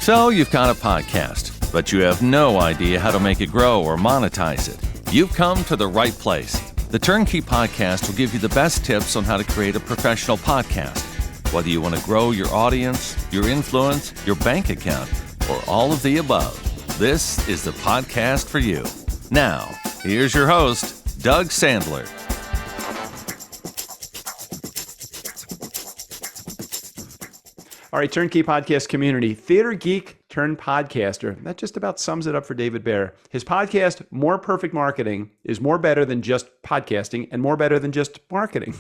So you've got a podcast, but you have no idea how to make it grow or monetize it. You've come to the right place. The Turnkey Podcast will give you the best tips on how to create a professional podcast. Whether you want to grow your audience, your influence, your bank account, or all of the above, this is the podcast for you. Now, here's your host, Doug Sandler. All right, Turnkey Podcast community, theater geek turned podcaster. That just about sums it up for David Baer. His podcast, More Perfect Marketing, is more better than just podcasting and more better than just marketing.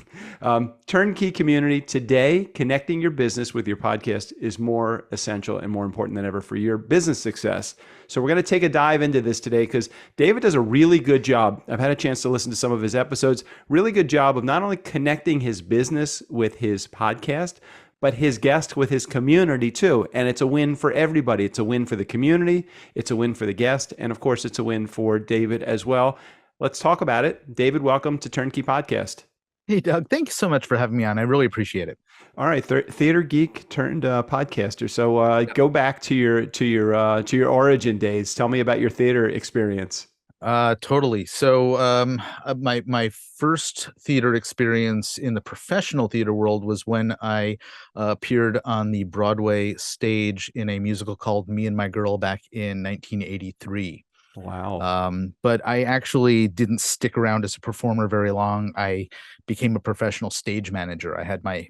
Turnkey community, today, connecting your business with your podcast is more essential and more important than ever for your business success. So we're going to take a dive into this today because David does a really good job. I've had a chance to listen to some of his episodes. Really good job of not only connecting his business with his podcast, but his guest with his community too. And it's a win for everybody. It's a win for the community. It's a win for the guest. And of course, it's a win for David as well. Let's talk about it. David, welcome to Turnkey Podcast. Hey, Doug, thank you so much for having me on. I really appreciate it. All right, theater geek turned podcaster. So go back to your origin days. Tell me about your theater experience. Totally. So my first theater experience in the professional theater world was when I appeared on the Broadway stage in a musical called Me and My Girl back in 1983. Wow. But I actually didn't stick around as a performer very long. I became a professional stage manager. I had my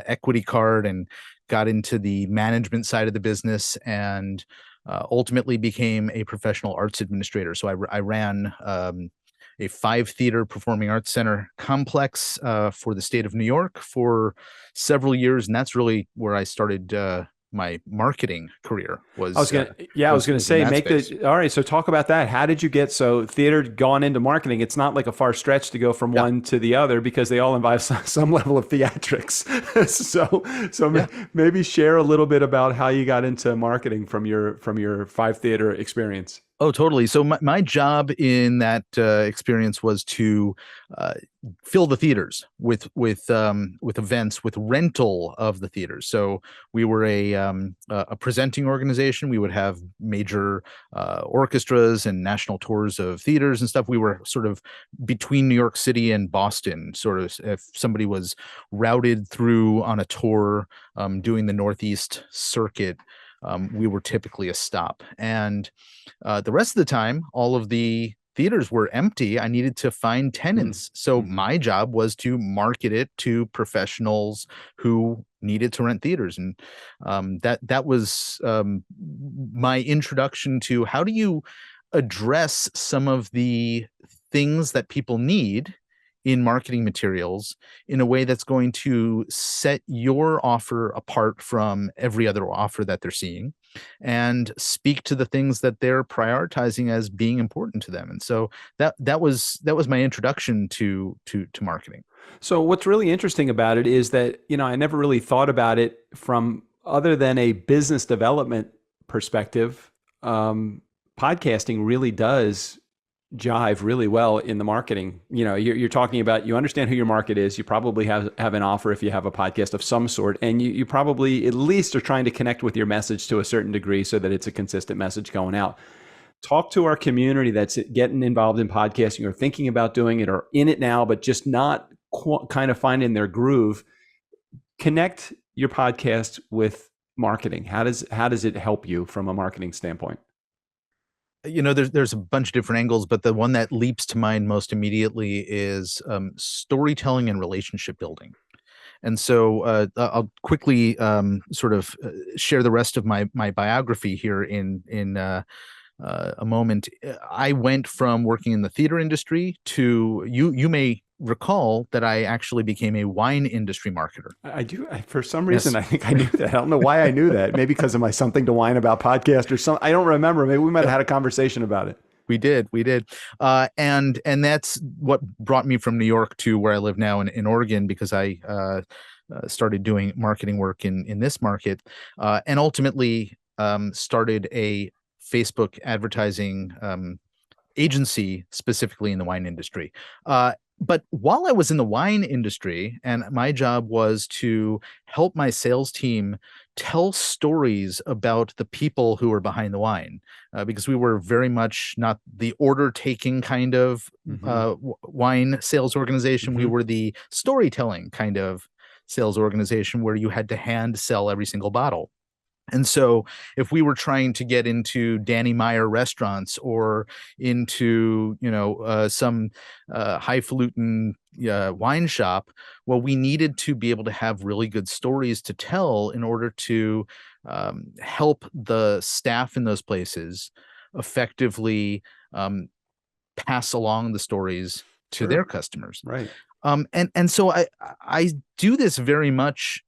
equity card and got into the management side of the business and ultimately became a professional arts administrator. So I ran a 5-theater performing arts center complex for the state of New York for several years. And that's really where I started my marketing career. All right. So talk about that. How did you get theater gone into marketing? It's not like a far stretch to go from one to the other because they all involve some level of theatrics. Maybe share a little bit about how you got into marketing from your 5-theater experience. Oh, totally. So my job in that experience was to fill the theaters with events, with rental of the theaters. So we were a presenting organization. We would have major orchestras and national tours of theaters and stuff. We were sort of between New York City and Boston. Sort of, if somebody was routed through on a tour doing the Northeast circuit, we were typically a stop. And the rest of the time, all of the theaters were empty. I needed to find tenants. So my job was to market it to professionals who needed to rent theaters. And that was my introduction to how do you address some of the things that people need in marketing materials in a way that's going to set your offer apart from every other offer that they're seeing and speak to the things that they're prioritizing as being important to them. And so that was my introduction to marketing. So what's really interesting about it is that, I never really thought about it from other than a business development perspective. Podcasting really does jive really well in the marketing. You're talking about, you understand who your market is. You probably have an offer if you have a podcast of some sort, and you probably at least are trying to connect with your message to a certain degree so that it's a consistent message going out. Talk to our community that's getting involved in podcasting or thinking about doing it or in it now, but just not kind of finding their groove. Connect your podcast with marketing. How does it help you from a marketing standpoint? There's a bunch of different angles, but the one that leaps to mind most immediately is storytelling and relationship building. And so I'll quickly sort of share the rest of my biography here in a moment. I went from working in the theater industry to you may recall that I actually became a wine industry marketer. I do. For some reason, yes. I think I knew that. I don't know why I knew that. Maybe because of my Something to Wine About podcast or something. I don't remember. Maybe we might have had a conversation about it. We did. And that's what brought me from New York to where I live now in Oregon, because I started doing marketing work in this market and ultimately started a Facebook advertising agency specifically in the wine industry. But while I was in the wine industry, and my job was to help my sales team tell stories about the people who are behind the wine, because we were very much not the order taking kind of wine sales organization. We were the storytelling kind of sales organization where you had to hand sell every single bottle. And so if we were trying to get into Danny Meyer restaurants or into, some highfalutin wine shop, well, we needed to be able to have really good stories to tell in order to help the staff in those places effectively pass along the stories to their customers. Right. And so I do this very much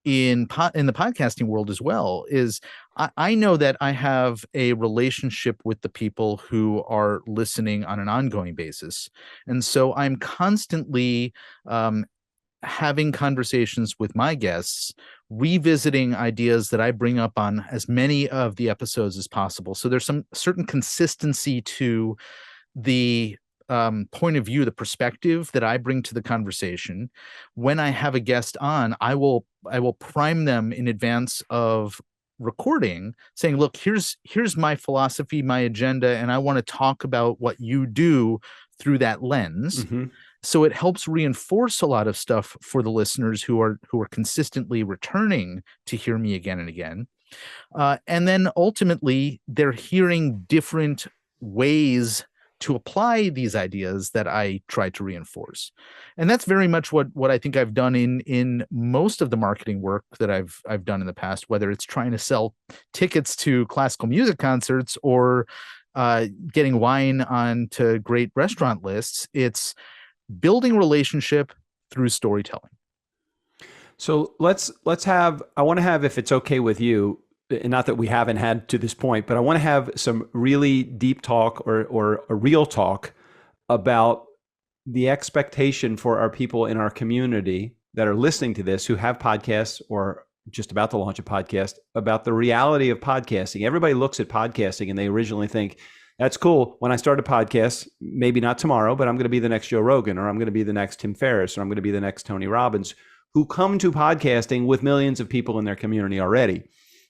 in the podcasting world as well. Is I know that I have a relationship with the people who are listening on an ongoing basis, and so I'm constantly having conversations with my guests, revisiting ideas that I bring up on as many of the episodes as possible. So there's some certain consistency to the point of view, the perspective that I bring to the conversation. When I have a guest on, I will prime them in advance of recording, saying, look, here's my philosophy, my agenda, and I want to talk about what you do through that lens. So it helps reinforce a lot of stuff for the listeners who are consistently returning to hear me again and again. And then ultimately they're hearing different ways to apply these ideas that I try to reinforce. And that's very much what I think I've done in most of the marketing work that I've done in the past, whether it's trying to sell tickets to classical music concerts or getting wine onto great restaurant lists. It's building relationship through storytelling. So I want to have, if it's okay with you, and not that we haven't had to this point, but I want to have some really deep talk or a real talk about the expectation for our people in our community that are listening to this, who have podcasts or just about to launch a podcast, about the reality of podcasting. Everybody looks at podcasting and they originally think, that's cool. When I start a podcast, maybe not tomorrow, but I'm going to be the next Joe Rogan, or I'm going to be the next Tim Ferriss, or I'm going to be the next Tony Robbins, who come to podcasting with millions of people in their community already.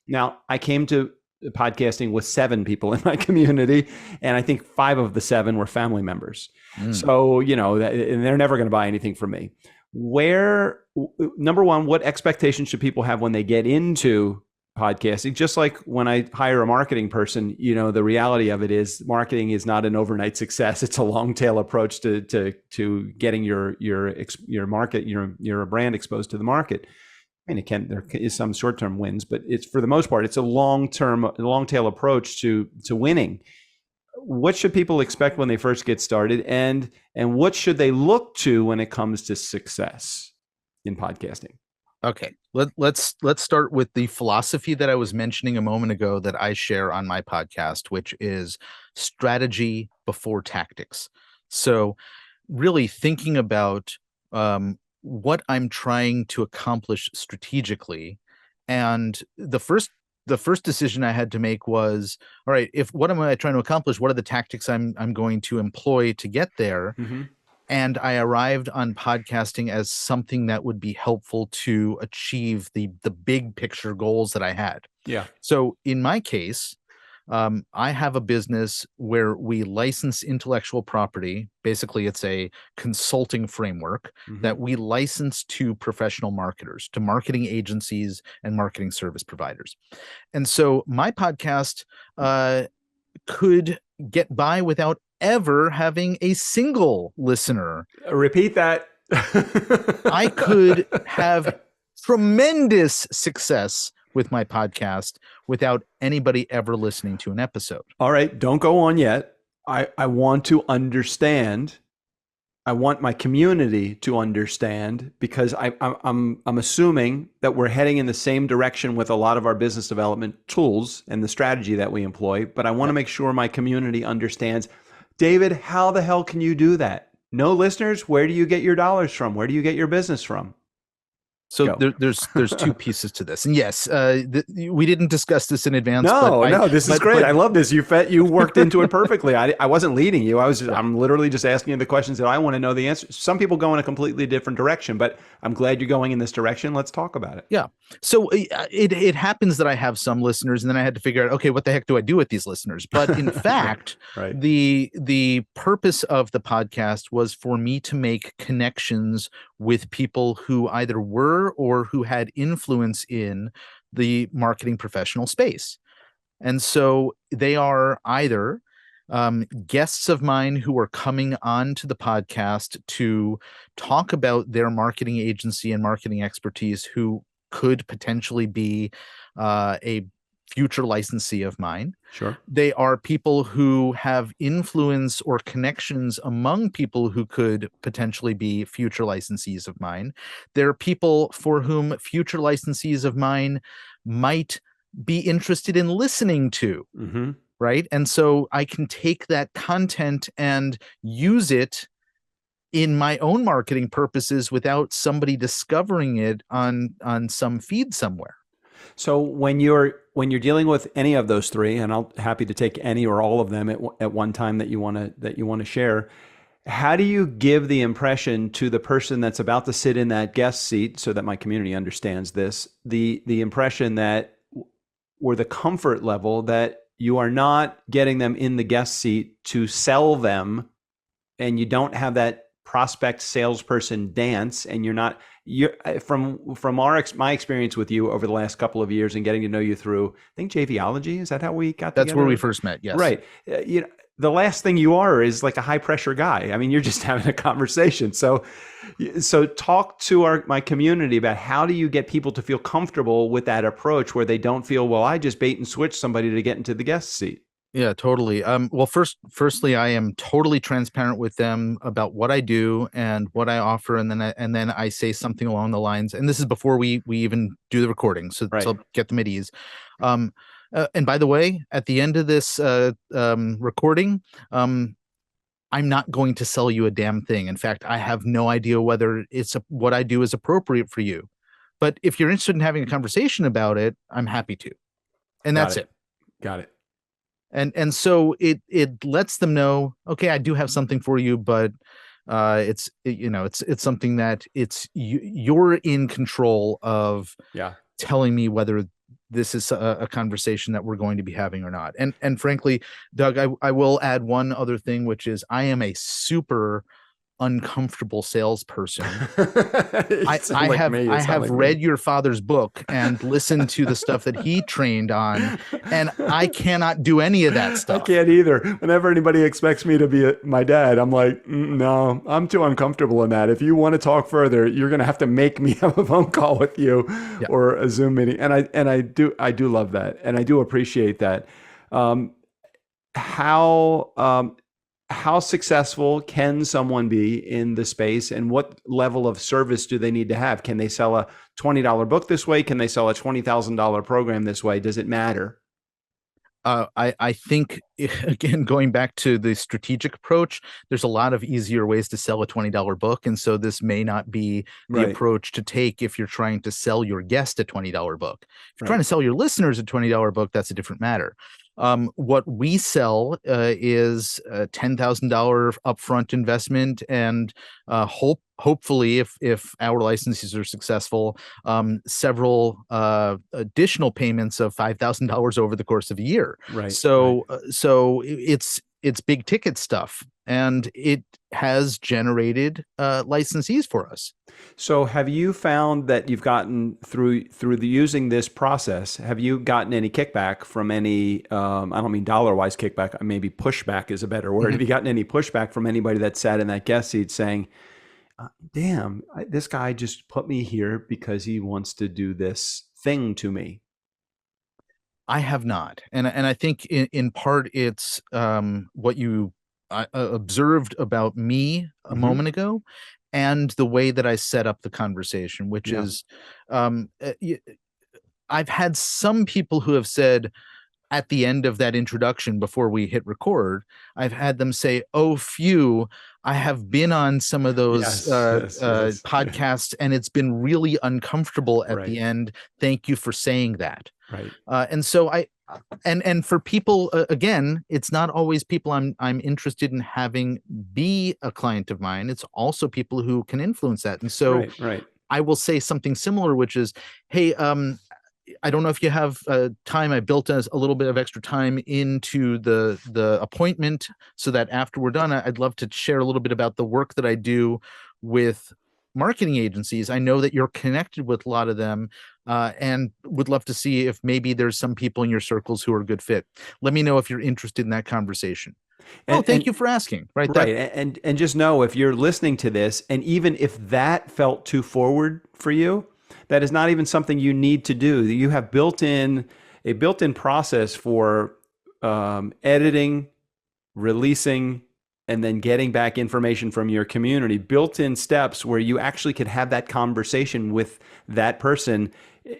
Now, I came to podcasting with 7 people in my community, and I think 5 of the 7 were family members. So, and they're never going to buy anything from me. Number one, what expectations should people have when they get into podcasting? Just like when I hire a marketing person, the reality of it is marketing is not an overnight success. It's a long tail approach to getting your market, your brand exposed to the market. I mean, there is some short-term wins, but it's, for the most part, it's a long tail approach to winning. What should people expect when they first get started, and what should they look to when it comes to success in podcasting? Okay, let's start with the philosophy that I was mentioning a moment ago that I share on my podcast, which is strategy before tactics. So really thinking about what I'm trying to accomplish strategically. And the first decision I had to make was, all right, what am I trying to accomplish? What are the tactics I'm going to employ to get there? And I arrived on podcasting as something that would be helpful to achieve the big picture goals that I had. Yeah. So in my case, I have a business where we license intellectual property. Basically, it's a consulting framework that we license to professional marketers, to marketing agencies and marketing service providers. And so my podcast could get by without ever having a single listener. Repeat that. I could have tremendous success with my podcast without anybody ever listening to an episode. All right, don't go on yet. I want to understand. I want my community to understand, because I'm assuming that we're heading in the same direction with a lot of our business development tools and the strategy that we employ. But I want to make sure my community understands. David, how the hell can you do that? No listeners? Where do you get your dollars from? Where do you get your business from? So Go. there's two pieces to this, and yes, we didn't discuss this in advance. No, this is great. I love this. You worked into it perfectly. I wasn't leading you. I'm literally just asking you the questions that I want to know the answers. Some people go in a completely different direction, but I'm glad you're going in this direction. Let's talk about it. Yeah. So it happens that I have some listeners, and then I had to figure out, okay, what the heck do I do with these listeners? But in fact, right. the purpose of the podcast was for me to make connections with people who either were or who had influence in the marketing professional space. And so they are either guests of mine who are coming on to the podcast to talk about their marketing agency and marketing expertise, who could potentially be a future licensee of mine. Sure. They are people who have influence or connections among people who could potentially be future licensees of mine. There are people for whom future licensees of mine might be interested in listening to. Mm-hmm. Right. And so I can take that content and use it in my own marketing purposes without somebody discovering it on some feed somewhere. So when you're dealing with any of those three, and I'll happy to take any or all of them at one time that you want to share, how do you give the impression to the person that's about to sit in that guest seat, so that my community understands this, the impression that, or the comfort level that you are not getting them in the guest seat to sell them, and you don't have that prospect salesperson dance, and you're from my experience with you over the last couple of years and getting to know you through, I think, JVology. Is that how we got together? That's where we first met. Yes. Right. The last thing you are is like a high pressure guy. I mean, you're just having a conversation. So talk to my community about how do you get people to feel comfortable with that approach, where they don't feel, well, I just bait and switch somebody to get into the guest seat. Yeah, totally. Well, firstly, I am totally transparent with them about what I do and what I offer, and then I say something along the lines, and this is before we even do the recording, so Right. So get them at ease. And by the way, at the end of this recording, I'm not going to sell you a damn thing. In fact, I have no idea whether what I do is appropriate for you. But if you're interested in having a conversation about it, I'm happy to. And that's it. Got it. And so it lets them know, okay, I do have something for you, but it's something that you're in control of. Yeah. Telling me whether this is a conversation that we're going to be having or not. And frankly, Doug, I will add one other thing, which is I am a super uncomfortable salesperson. I have read your father's book and listened to the stuff that he trained on, and I cannot do any of that stuff. I can't either. Whenever anybody expects me to be my dad, I'm like, no, I'm too uncomfortable in that. If you want to talk further, you're going to have to make me have a phone call with you or a Zoom meeting. And I do love that, and I do appreciate that. How successful can someone be in the space, and what level of service do they need to have? Can they sell a $20 book this way? Can they sell a $20,000 program this way? Does it matter? I think, again, going back to the strategic approach, there's a lot of easier ways to sell a $20 book. And so this may not be the approach to take if you're trying to sell your guest a $20 book. If you're trying to sell your listeners a $20 book, that's a different matter. What we sell is a $10,000 upfront investment, and hopefully, if our licenses are successful, several additional payments of $5,000 over the course of a year. Right. So it's big ticket stuff, and it has generated licensees for us. So have you found that you've gotten through using this process, have you gotten any kickback from any, I don't mean dollar-wise kickback, maybe pushback is a better word. Mm-hmm. Have you gotten any pushback from anybody that sat in that guest seat saying, damn, this guy just put me here because he wants to do this thing to me? I have not. And I think in part it's what you observed about me a moment ago, and the way that I set up the conversation, which is I've had some people who have said, at the end of that introduction, before we hit record, I've had them say, "Oh, phew, I have been on some of those Yes. podcasts, and it's been really uncomfortable at the Right. end. Thank you for saying that." Right. And so and for people, again, it's not always people I'm interested in having be a client of mine. It's also people who can influence that. And so Right. I will say something similar, which is, "Hey, I don't know if you have time. I built a little bit of extra time into the appointment so that after we're done, I'd love to share a little bit about the work that I do with marketing agencies. I know that you're connected with a lot of them, and would love to see if maybe there's some people in your circles who are a good fit. Let me know if you're interested in that conversation." Thank you for asking. Right. Right. And just know, if you're listening to this, and even if that felt too forward for you, that is not even something you need to do. You have a built-in process for editing, releasing, and then getting back information from your community, built-in steps where you actually could have that conversation with that person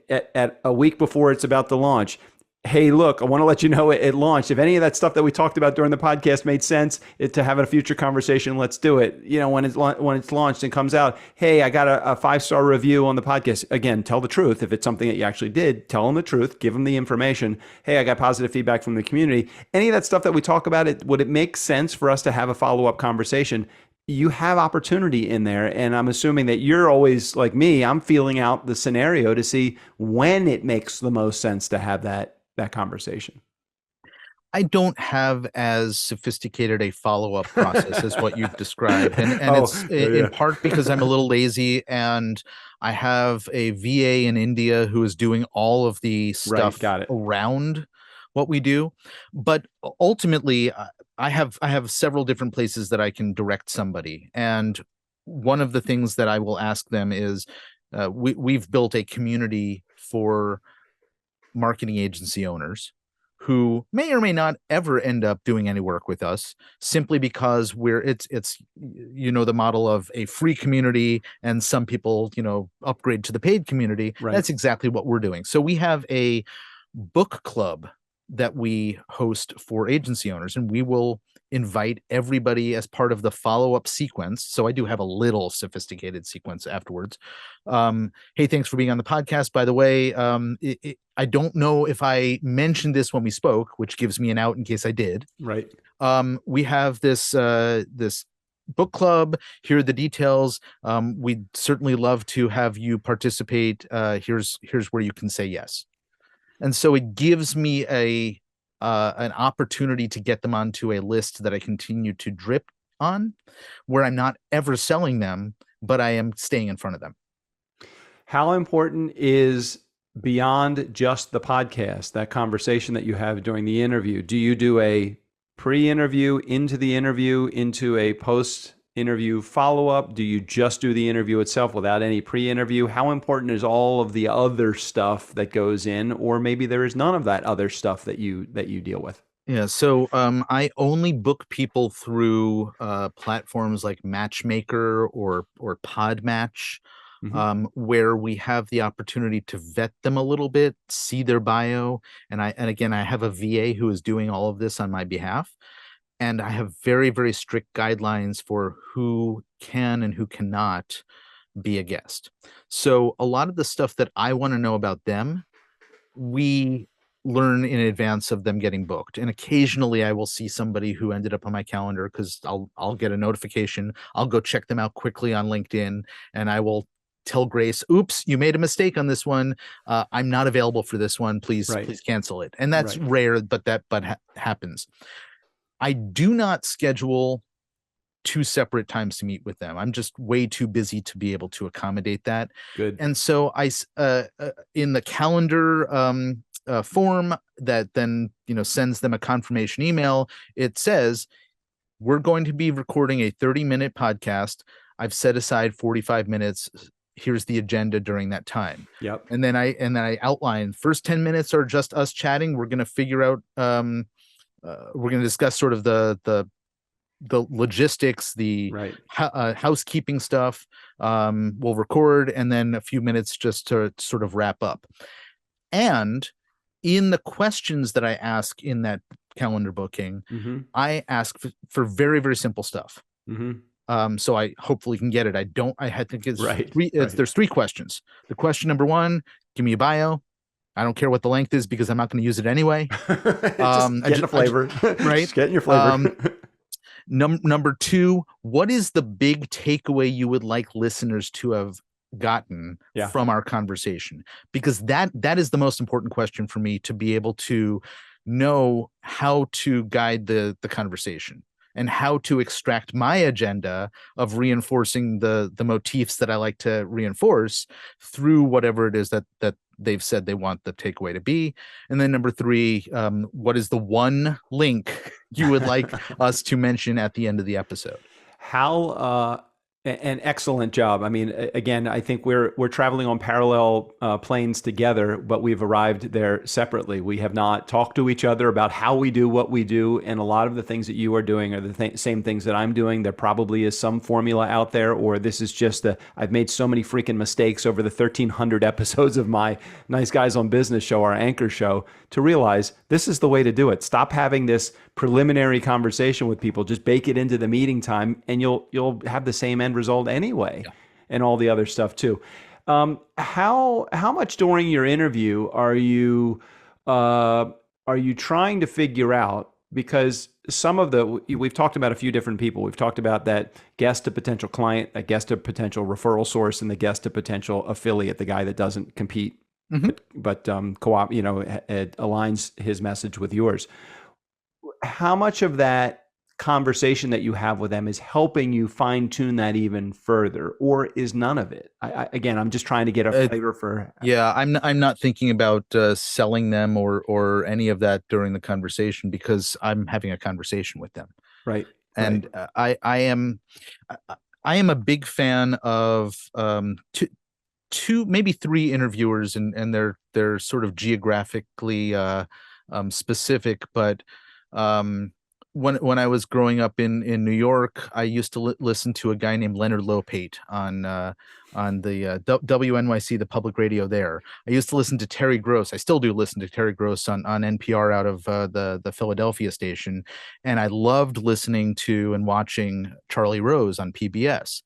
at a week before it's about to launch. Hey, look, I want to let you know it launched. If any of that stuff that we talked about during the podcast made sense to have a future conversation, let's do it. When it's launched and comes out, hey, I got a 5-star review on the podcast. Again, tell the truth. If it's something that you actually did, tell them the truth. Give them the information. Hey, I got positive feedback from the community. Any of that stuff that we talk about, would it make sense for us to have a follow-up conversation? You have opportunity in there. And I'm assuming that you're always like me. I'm feeling out the scenario to see when it makes the most sense to have that conversation. I don't have as sophisticated a follow-up process as what you've described. And it's in part because I'm a little lazy, and I have a VA in India who is doing all of the stuff around what we do. But ultimately, I have several different places that I can direct somebody. And one of the things that I will ask them is, we've built a community for marketing agency owners who may or may not ever end up doing any work with us, simply because it's the model of a free community, and some people upgrade to the paid community. Right. That's exactly what we're doing. So we have a book club that we host for agency owners, and we will invite everybody as part of the follow-up sequence. So I do have a little sophisticated sequence afterwards. Hey, thanks for being on the podcast. By the way, I don't know if I mentioned this when we spoke, which gives me an out in case I did. Right. We have this book club. Here are the details. We'd certainly love to have you participate. Here's where you can say yes. And so it gives me an opportunity to get them onto a list that I continue to drip on, where I'm not ever selling them, but I am staying in front of them. How important is, beyond just the podcast, that conversation that you have during the interview? Do you do a pre-interview, into the interview, into a post-interview follow-up? Do you just do the interview itself without any pre-interview? How important is all of the other stuff that goes in, or maybe there is none of that other stuff that you deal with? Yeah, so I only book people through platforms like Matchmaker or Podmatch, where we have the opportunity to vet them a little bit, see their bio, and again, I have a VA who is doing all of this on my behalf. And I have very, very strict guidelines for who can and who cannot be a guest. So a lot of the stuff that I want to know about them, we learn in advance of them getting booked. And occasionally I will see somebody who ended up on my calendar, because I'll get a notification. I'll go check them out quickly on LinkedIn, and I will tell Grace, "Oops, you made a mistake on this one. I'm not available for this one. Please cancel it." And that's rare, but happens. I do not schedule 2 separate times to meet with them. I'm just way too busy to be able to accommodate that. Good. And so in the calendar form that then sends them a confirmation email, it says, "We're going to be recording a 30-minute podcast. I've set aside 45 minutes. Here's the agenda during that time." Yep. And then I outline, first 10 minutes are just us chatting. We're going to figure out we're going to discuss sort of the logistics, the housekeeping stuff. We'll record, and then a few minutes just to sort of wrap up. And in the questions that I ask in that calendar booking, Mm-hmm. I ask for very, very simple stuff. Mm-hmm. So I hopefully can get it. I think it's Right. there's 3 questions. The question number 1, give me a bio. I don't care what the length is because I'm not going to use it anyway. Just getting a flavor. Right. Just getting your flavor. Number 2, what is the big takeaway you would like listeners to have gotten from our conversation? Because that is the most important question for me, to be able to know how to guide the conversation and how to extract my agenda of reinforcing the motifs that I like to reinforce through whatever it is that they've said they want the takeaway to be. And then number 3, what is the one link you would like us to mention at the end of the episode? How an excellent job. I mean, again, I think we're traveling on parallel planes together, but we've arrived there separately. We have not talked to each other about how we do what we do, and a lot of the things that you are doing are the same things that I'm doing. There probably is some formula out there, or this is just I've made so many freaking mistakes over the 1,300 episodes of my Nice Guys on Business show, our anchor show, to realize this is the way to do it. Stop having this preliminary conversation with people. Just bake it into the meeting time, and you'll have the same end result anyway, and all the other stuff too. How much during your interview are you trying to figure out? Because we've talked about a few different people. We've talked about that guest to potential client, that guest to potential referral source, and the guest to potential affiliate, the guy that doesn't compete, but co-op, it aligns his message with yours. How much of that conversation that you have with them is helping you fine tune that even further, or is none of it? I'm just trying to get a flavor for. Yeah, I'm not thinking about selling them or any of that during the conversation, because I'm having a conversation with them. Right. And I am a big fan of two, maybe 3 interviewers, and they're sort of geographically specific, but when I was growing up in New York, I used to listen to a guy named Leonard Lopate on the WNYC, the public radio there. I used to listen to Terry Gross. I still do listen to Terry Gross on NPR out of the Philadelphia station, and I loved listening to and watching Charlie Rose on PBS.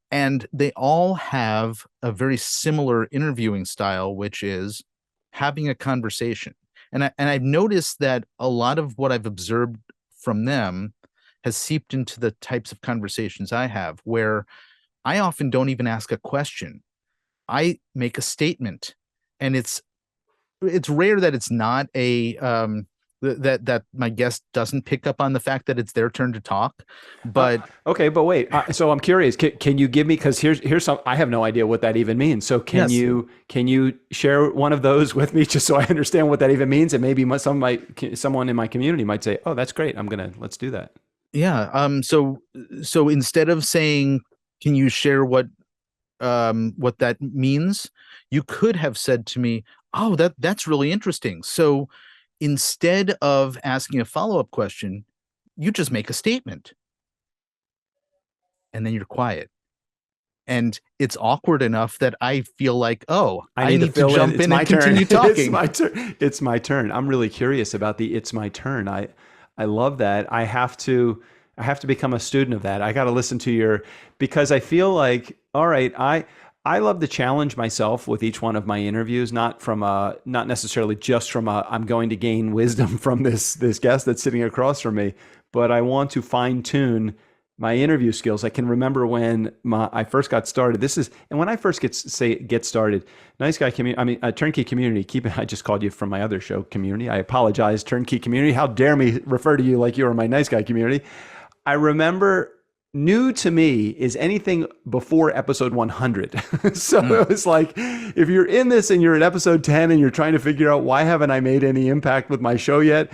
And they all have a very similar interviewing style, which is having a conversation. And I've noticed that a lot of what I've observed from them has seeped into the types of conversations I have, where I often don't even ask a question. I make a statement, and it's rare that it's not that my guest doesn't pick up on the fact that it's their turn to talk. But okay, but wait. So I'm curious. Can you give me, because here's some, I have no idea what that even means. So can you share one of those with me, just so I understand what that even means, and maybe someone in my community might say, "Oh, that's great. Let's do that." Yeah. So instead of saying, "Can you share what that means?" you could have said to me, "Oh, that's really interesting." So instead of asking a follow-up question, you just make a statement, and then you're quiet. And it's awkward enough that I feel like, oh, I need to jump in and continue talking. It's my turn. I'm really curious about the "it's my turn." I love that. I have to become a student of that. I got to listen to because I feel like, all right, I love to challenge myself with each one of my interviews, not necessarily just from I'm going to gain wisdom from this guest that's sitting across from me, but I want to fine tune my interview skills. I can remember when I first got started. And when I first get started, Nice Guy community, Turnkey community. I just called you from my other show, community. I apologize, Turnkey community. How dare me refer to you like you are my Nice Guy community? I remember, new to me is anything before episode 100. So it was like, if you're in this and you're at episode 10 and you're trying to figure out, why haven't I made any impact with my show yet?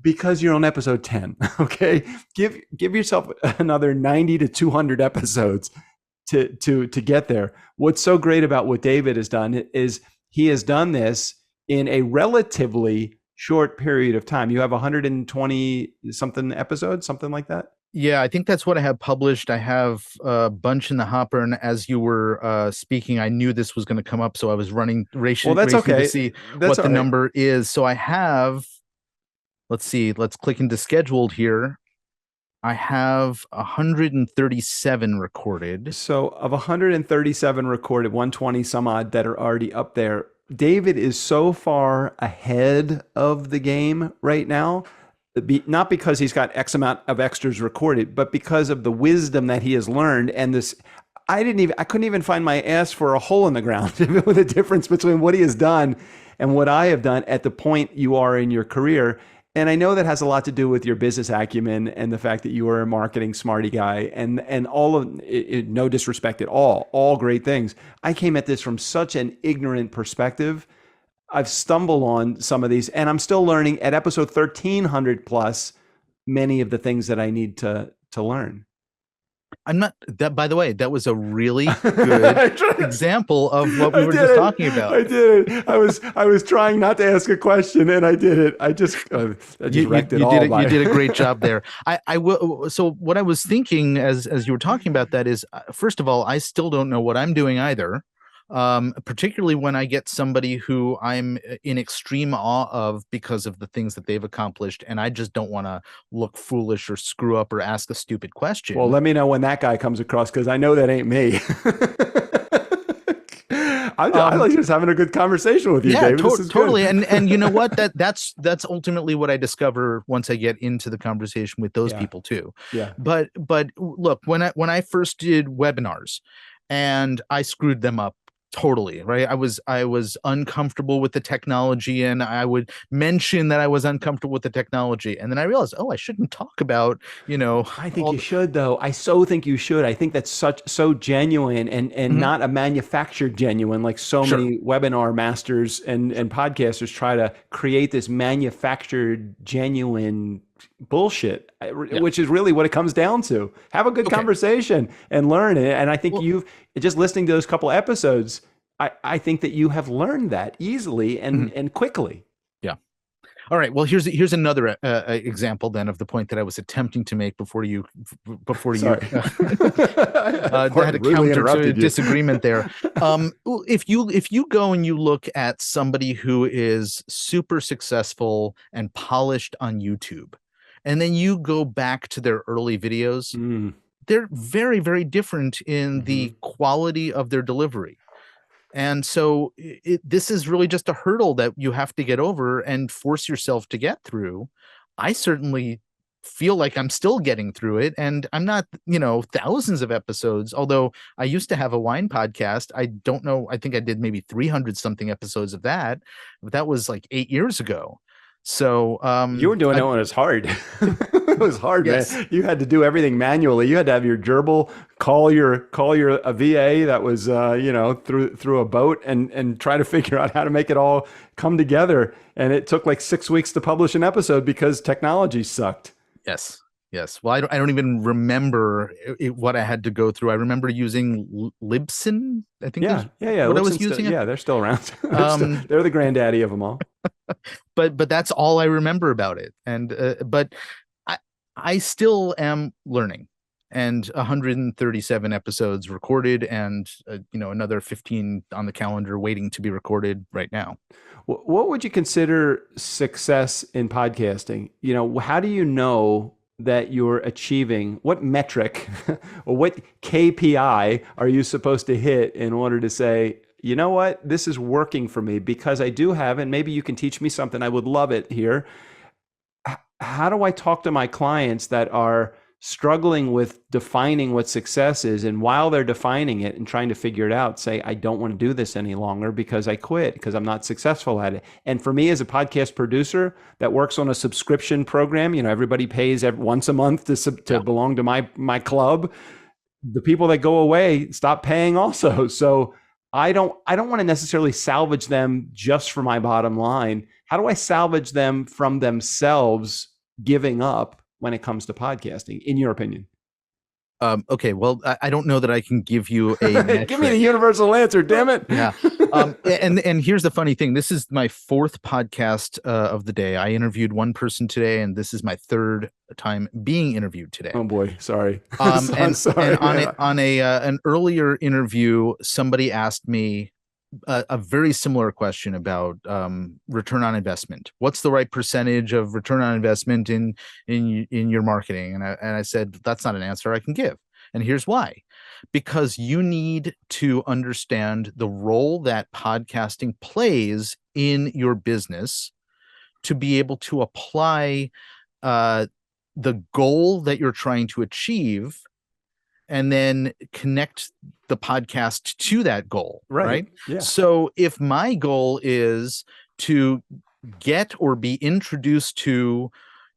Because you're on episode 10. Okay. Give yourself another 90 to 200 episodes to get there. What's so great about what David has done is he has done this in a relatively short period of time. You have 120 something episodes, something like that. Yeah, I think that's what I have published. I have a bunch in the hopper, and as you were speaking, I knew this was going to come up, so I was racing That's to okay. see That's what the all right. number is. So I have, let's see, let's click into scheduled here. I have 137 recorded. So of 137 recorded, 120 some odd that are already up there, David is so far ahead of the game right now. Not because he's got X amount of extras recorded, but because of the wisdom that he has learned. And this, I couldn't even find my ass for a hole in the ground with the difference between what he has done and what I have done at the point you are in your career. And I know that has a lot to do with your business acumen and the fact that you are a marketing smarty guy and all of it, no disrespect at all great things. I came at this from such an ignorant perspective. I've stumbled on some of these and I'm still learning at episode 1300 plus many of the things that I need to learn. I'm not that, by the way, that was a really good example of what we were just talking about. I did it. I was trying not to ask a question and I did it. I just wrecked it all. You did a great job there. I will. So what I was thinking as you were talking about that is, first of all, I still don't know what I'm doing either. Particularly when I get somebody who I'm in extreme awe of because of the things that they've accomplished, and I just don't want to look foolish or screw up or ask a stupid question. Well, let me know when that guy comes across, because I know that ain't me. I like just having a good conversation with you, David. Totally. And you know what? That's ultimately what I discover once I get into the conversation with those people too. Yeah. But look, when I first did webinars, and I screwed them up totally, right? I was uncomfortable with the technology, and I would mention that I was uncomfortable with the technology, and then I realized, I shouldn't talk about, I think you should, though. I so think you should. I think that's so genuine and not a manufactured genuine, like so many webinar masters and podcasters try to create this manufactured genuine bullshit, which is really what it comes down to. Have a good conversation and learn it. And I think you've just listening to those couple episodes, I think that you have learned that easily and quickly. Yeah. All right. Well, here's another example then of the point that I was attempting to make before you had a counter to disagreement there. If you go and you look at somebody who is super successful and polished on YouTube, and then you go back to their early videos, they're very, very different in the quality of their delivery. And so this is really just a hurdle that you have to get over and force yourself to get through. I certainly feel like I'm still getting through it, and I'm not, thousands of episodes, although I used to have a wine podcast. I don't know. I think I did maybe 300 something episodes of that, but that was like 8 years ago. So you were doing it when it was hard. It was hard, man. You had to do everything manually. You had to have your gerbil call your a VA that was through a boat and try to figure out how to make it all come together. And it took like 6 weeks to publish an episode because technology sucked. Yes. Well, I don't even remember what I had to go through. I remember using Libsyn. I think. Yeah. What I was using. They're still around. They're the granddaddy of them all. But that's all I remember about it. And but I still am learning. And 137 episodes recorded, and another 15 on the calendar waiting to be recorded right now. What would you consider success in podcasting? How do you know that you're achieving, what metric or what KPI are you supposed to hit in order to say, you know what, this is working for me? Because I do have, and maybe you can teach me something, I would love it here. How do I talk to my clients that are struggling with defining what success is, and while they're defining it and trying to figure it out, say, I don't want to do this any longer because I quit, because I'm not successful at it? And for me as a podcast producer that works on a subscription program, everybody pays once a month to belong to my club. The people that go away stop paying also. So I don't want to necessarily salvage them just for my bottom line. How do I salvage them from themselves giving up when it comes to podcasting, in your opinion? Okay, well, I don't know that I can give you a metric. Give me the universal answer, damn it. Yeah. And here's the funny thing. This is my fourth podcast of the day. I interviewed one person today, and this is my third time being interviewed today. Oh boy, sorry. I'm sorry. And on an earlier interview, somebody asked me a very similar question about return on investment. What's the right percentage of return on investment in your marketing? And I said, that's not an answer I can give. And here's why. Because you need to understand the role that podcasting plays in your business to be able to apply the goal that you're trying to achieve and then connect the podcast to that goal. Right? Yeah. So if my goal is to get or be introduced to,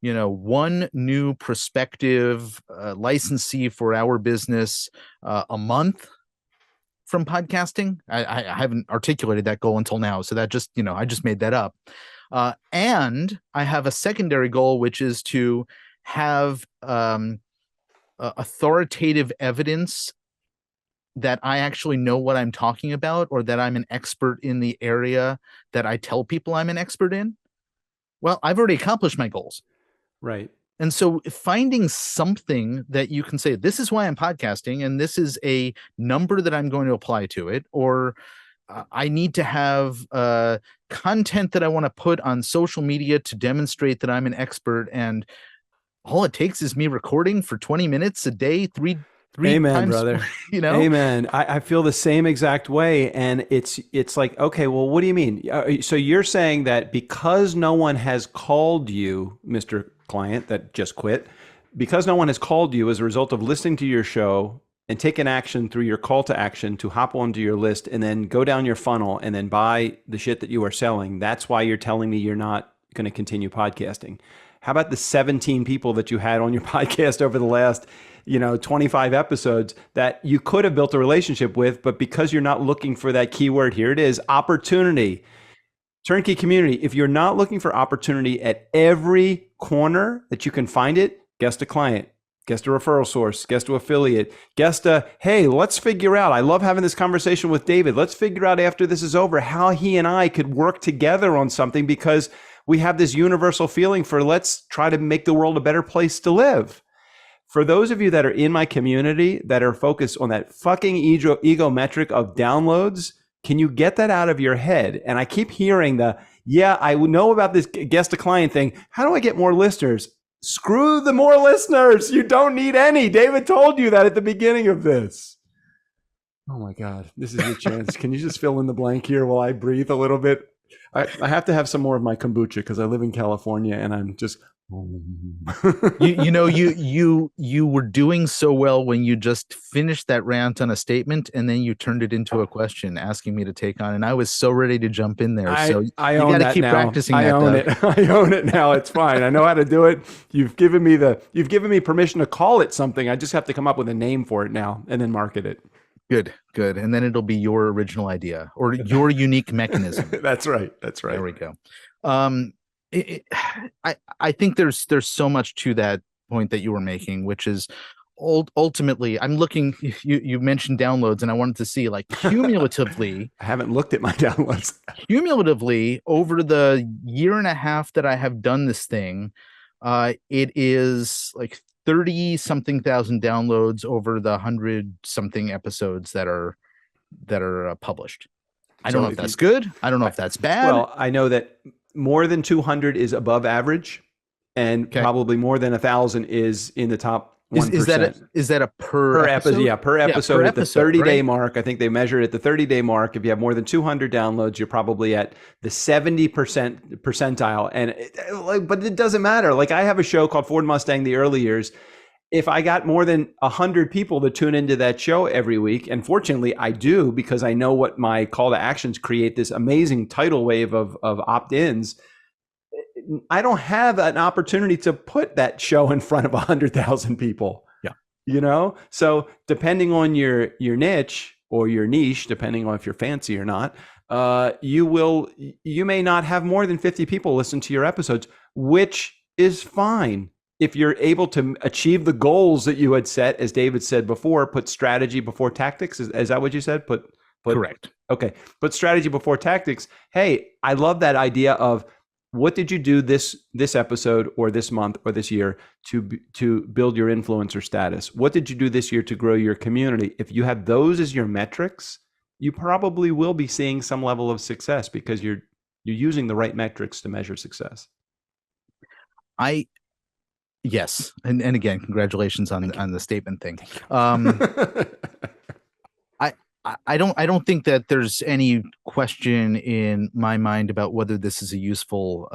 one new prospective licensee for our business a month from podcasting, I haven't articulated that goal until now. So that just, I just made that up. And I have a secondary goal, which is to have authoritative evidence that I actually know what I'm talking about, or that I'm an expert in the area that I tell people I'm an expert in. Well, I've already accomplished my goals. Right. And so finding something that you can say, this is why I'm podcasting, and this is a number that I'm going to apply to it, or I need to have content that I want to put on social media to demonstrate that I'm an expert, and all it takes is me recording for 20 minutes a day, three Amen, times, brother. Amen. I feel the same exact way. And it's like, okay, well, what do you mean? So you're saying that because no one has called you, Mr. Client that just quit, because no one has called you as a result of listening to your show and taking action through your call to action to hop onto your list and then go down your funnel and then buy the shit that you are selling, that's why you're telling me you're not going to continue podcasting. How about the 17 people that you had on your podcast over the last 25 episodes that you could have built a relationship with, but because you're not looking for that keyword, here it is, opportunity. Turnkey community, if you're not looking for opportunity at every corner that you can find it, guest a client, guest a referral source, guest a affiliate, guest a, hey, let's figure out, I love having this conversation with David. Let's figure out after this is over how he and I could work together on something, because we have this universal feeling for let's try to make the world a better place to live. For those of you that are in my community that are focused on that fucking ego metric of downloads, can you get that out of your head? And I keep hearing I know about this guest to client thing. How do I get more listeners? Screw the more listeners. You don't need any. David told you that at the beginning of this. Oh my God, this is your chance. Can you just fill in the blank here while I breathe a little bit? I have to have some more of my kombucha because I live in California and I'm just... you were doing so well when you just finished that rant on a statement and then you turned it into a question asking me to take on, and I was so ready to jump in there. So you got to keep practicing. I own it now. It's fine. I know how to do it. You've given me permission to call it something. I just have to come up with a name for it now and then market it. Good. And then it'll be your original idea or your unique mechanism. That's right. There we go. I think there's so much to that point that you were making, which is ultimately, I'm looking, you mentioned downloads and I wanted to see like cumulatively. I haven't looked at my downloads. Cumulatively over the year and a half that I have done this thing, it is like 30 something thousand downloads over the 100 something episodes that are published. I don't know if that's good. I don't know if that's bad. Well, I know that more than 200 is above average, and probably more than 1,000 is in the top 1%. Is that a per episode? Yeah, per episode at the 30-day mark. I think they measure it at the 30-day mark. If you have more than 200 downloads, you're probably at the 70% percentile. But it doesn't matter. Like I have a show called Ford Mustang The Early Years. If I got more than 100 people to tune into that show every week, and fortunately I do because I know what my call to actions create this amazing tidal wave of opt-ins, I don't have an opportunity to put that show in front of 100,000 people. Yeah. So depending on your niche or your niche, depending on if you're fancy or not, you may not have more than 50 people listen to your episodes, which is fine. If you're able to achieve the goals that you had set, as David said before, put strategy before tactics. Is that what you said? Put Correct. Okay. But strategy before tactics. Hey, I love that idea of what did you do this episode or this month or this year to build your influencer status? What did you do this year to grow your community? If you have those as your metrics, you probably will be seeing some level of success because you're using the right metrics to measure success. Yes. And again, congratulations on the statement thing. I don't think that there's any question in my mind about whether this is a useful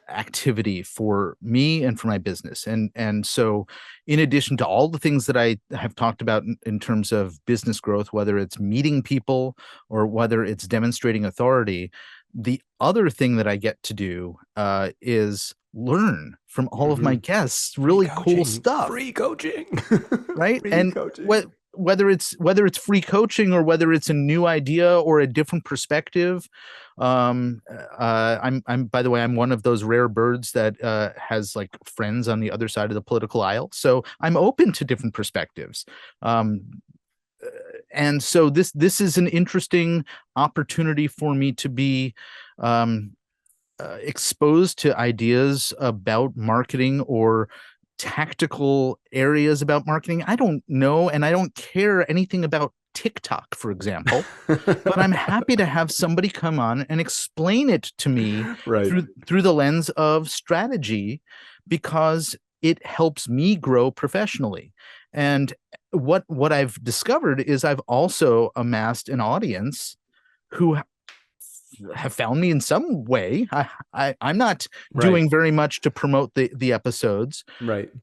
activity for me and for my business. And so in addition to all the things that I have talked about in terms of business growth, whether it's meeting people or whether it's demonstrating authority, the other thing that I get to do is learn from all of my guests really cool stuff. Free coaching. Right? Free and coaching. Whether it's free coaching or whether it's a new idea or a different perspective. I'm by the way, I'm one of those rare birds that has like friends on the other side of the political aisle. So I'm open to different perspectives. And so this is an interesting opportunity for me to be exposed to ideas about marketing or tactical areas about marketing. I don't know, and I don't care anything about TikTok, for example, but I'm happy to have somebody come on and explain it to me through the lens of strategy, because it helps me grow professionally. And what I've discovered is I've also amassed an audience who have found me in some way. I'm not doing very much to promote the episodes,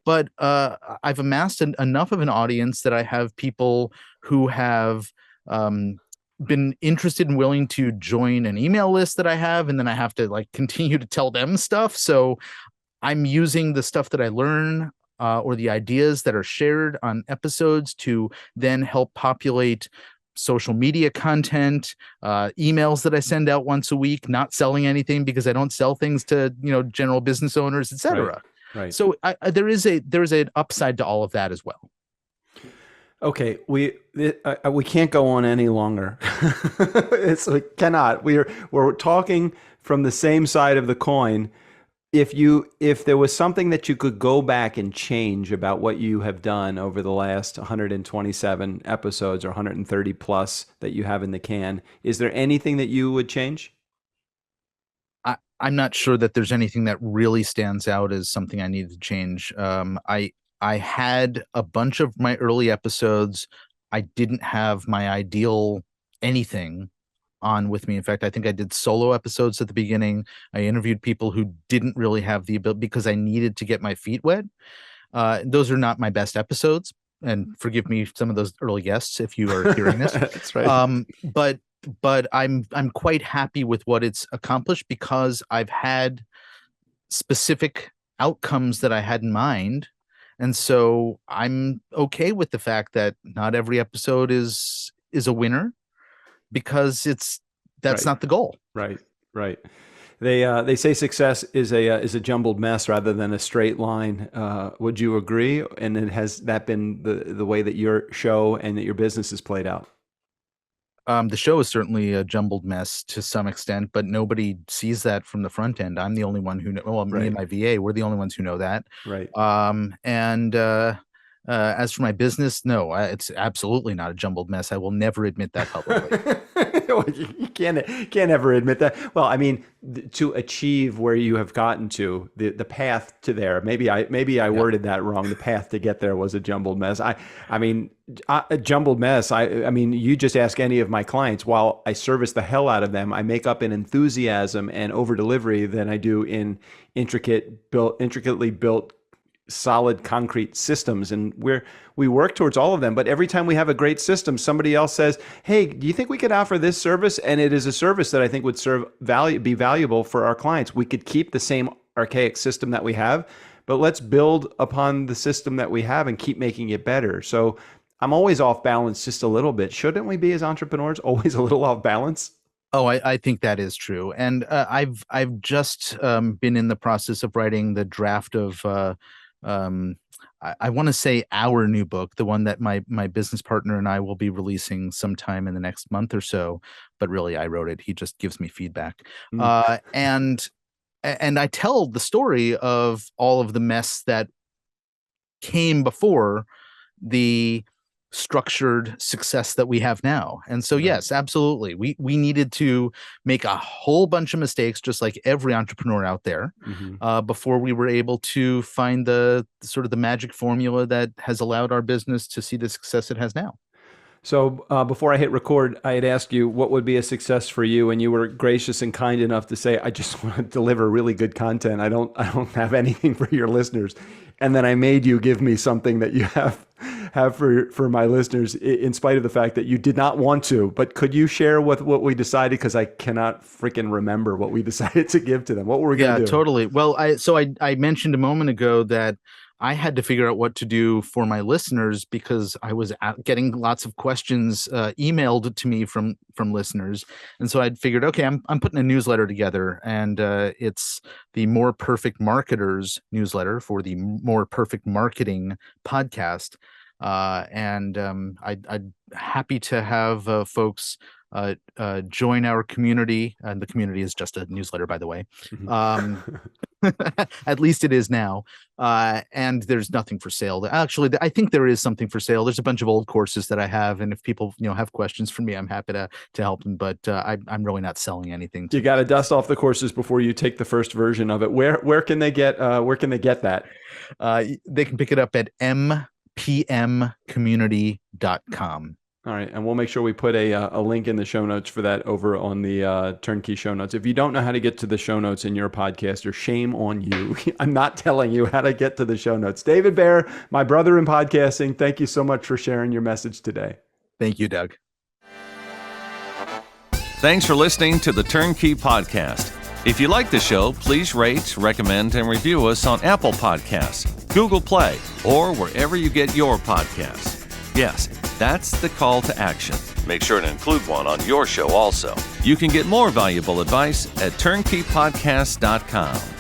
but I've amassed enough of an audience that I have people who have been interested and willing to join an email list that I have, and then I have to like continue to tell them stuff. So I'm using the stuff that I learn or the ideas that are shared on episodes to then help populate social media content, emails that I send out once a week, not selling anything because I don't sell things to, general business owners, etc. Right. So there is an upside to all of that as well. Okay, we can't go on any longer. We cannot. We're talking from the same side of the coin. If there was something that you could go back and change about what you have done over the last 127 episodes or 130 plus that you have in the can, is there anything that you would change? I'm not sure that there's anything that really stands out as something I need to change. I had a bunch of my early episodes. I didn't have my ideal anything on with me. In fact, I think I did solo episodes at the beginning. I interviewed people who didn't really have the ability because I needed to get my feet wet. Those are not my best episodes, and forgive me some of those early guests if you are hearing this. That's right. But I'm quite happy with what it's accomplished because I've had specific outcomes that I had in mind. And so I'm okay with the fact that not every episode is a winner, because that's not the goal. Right. They say success is a jumbled mess rather than a straight line. Would you agree? And has that been the way that your show and that your business has played out? The show is certainly a jumbled mess to some extent, but nobody sees that from the front end. I'm the only one who know. Well, me and my VA, we're the only ones who know that. Right. As for my business, no, it's absolutely not a jumbled mess. I will never admit that publicly. You can't ever admit that. Well, I mean, to achieve where you have gotten to, the path to there. Maybe I worded that wrong. The path to get there was a jumbled mess. I mean, a jumbled mess. I mean, you just ask any of my clients. While I service the hell out of them, I make up in enthusiasm and over delivery than I do in intricately built solid concrete systems, and we work towards all of them. But every time we have a great system, somebody else says, hey, do you think we could offer this service? And it is a service that I think would be valuable for our clients. We could keep the same archaic system that we have, but let's build upon the system that we have and keep making it better. So I'm always off balance just a little bit. Shouldn't we be, as entrepreneurs, always a little off balance? Oh, I think that is true. And I've just been in the process of writing the draft of I want to say our new book, the one that my business partner and I will be releasing sometime in the next month or so. But really, I wrote it. He just gives me feedback. And I tell the story of all of the mess that came before the structured success that we have now. And so, yes, absolutely. We needed to make a whole bunch of mistakes, just like every entrepreneur out there, before we were able to find the sort of the magic formula that has allowed our business to see the success it has now. So before I hit record, I had asked you what would be a success for you, and you were gracious and kind enough to say, "I just want to deliver really good content. I don't have anything for your listeners." And then I made you give me something that you have for my listeners, in spite of the fact that you did not want to. But could you share what we decided? Because I cannot freaking remember what we decided to give to them. What were we going to do? Yeah, totally. Well, I mentioned a moment ago that I had to figure out what to do for my listeners because I was getting lots of questions emailed to me from listeners. And so I'd figured, okay, I'm putting a newsletter together, and it's the More Perfect Marketers newsletter for the More Perfect Marketing podcast. And I'd happy to have folks join our community. And the community is just a newsletter, by the way. At least it is now. And there's nothing for sale. Actually, I think there is something for sale. There's a bunch of old courses that I have, and if people have questions for me, I'm happy to help them. But I'm really not selling anything. You got to dust off the courses before you take the first version of it. Where can they get that? They can pick it up at mpmcommunity.com. All right. And we'll make sure we put a link in the show notes for that over on the Turnkey show notes. If you don't know how to get to the show notes in your podcast, or shame on you. I'm not telling you how to get to the show notes. David Baer, my brother in podcasting, thank you so much for sharing your message today. Thank you, Doug. Thanks for listening to the Turnkey Podcast. If you like the show, please rate, recommend, and review us on Apple Podcasts, Google Play, or wherever you get your podcasts. Yes, that's the call to action. Make sure to include one on your show also. You can get more valuable advice at turnkeypodcast.com.